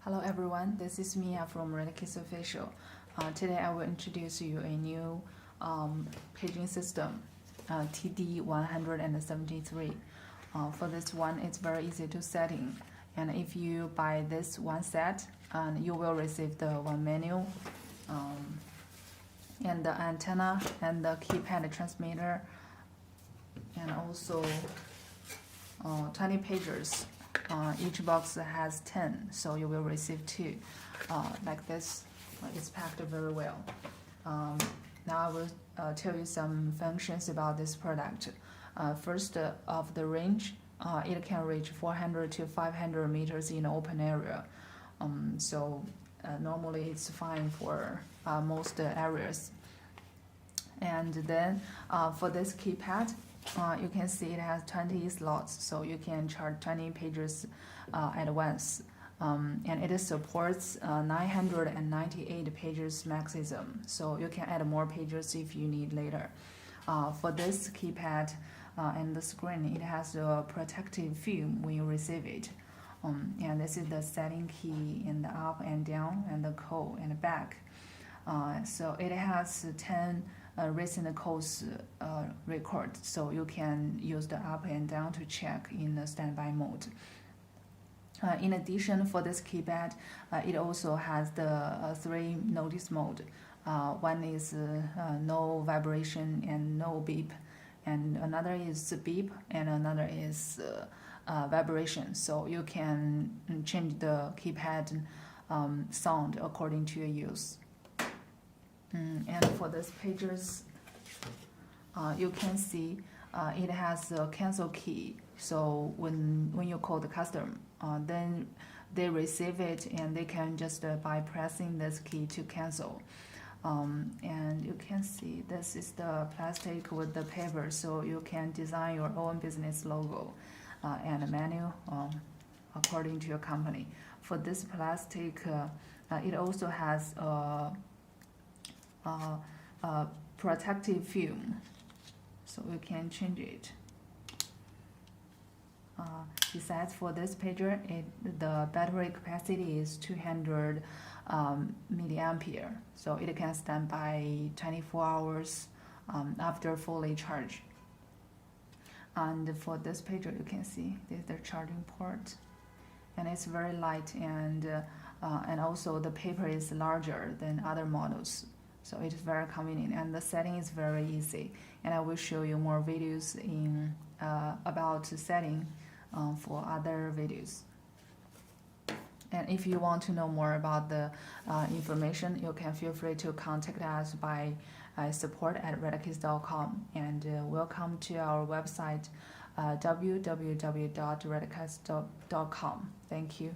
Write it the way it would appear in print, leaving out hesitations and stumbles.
Hello everyone, this is Mia from Retekess Official. Today I will introduce you a new paging system, TD173. For this one, it's very easy to setting. And if you buy this one set, you will receive the one menu, and the antenna, and the keypad transmitter, and also 20 pages. Each box has 10, so you will receive 2 like this. It's packed very well. Now I will tell you some functions about this product. First, of the range, it can reach 400 to 500 meters in open area. Normally it's fine for most areas. And then for this keypad, you can see it has 20 slots, so you can chart 20 pages at once. And it supports 998 pages maximum, so you can add more pages if you need later. For this keypad and the screen, it has a protective film when you receive it. And this is the setting key in the up and down, and the code and the back. So it has 10 recent codes record, so you can use the up and down to check in the standby mode. In addition, for this keypad, it also has the 3 notice mode. One is no vibration and no beep, and another is beep, and another is vibration. So you can change the keypad sound according to your use. And for these pages, you can see it has a cancel key. So when you call the customer, then they receive it and they can just by pressing this key to cancel. And you can see this is the plastic with the paper, so you can design your own business logo and a menu according to your company. For this plastic, it also has protective film, so you can change it. Besides, for this pager, the battery capacity is 200 milliampere, so it can stand by 24 hours after fully charged. And for this pager, you can see this is the charging port, and it's very light, and also the paper is larger than other models. So it is very convenient, and the setting is very easy. And I will show you more videos in about setting for other videos. And if you want to know more about the information, you can feel free to contact us by support@retekess.com, and welcome to our website www.retekess.com. Thank you.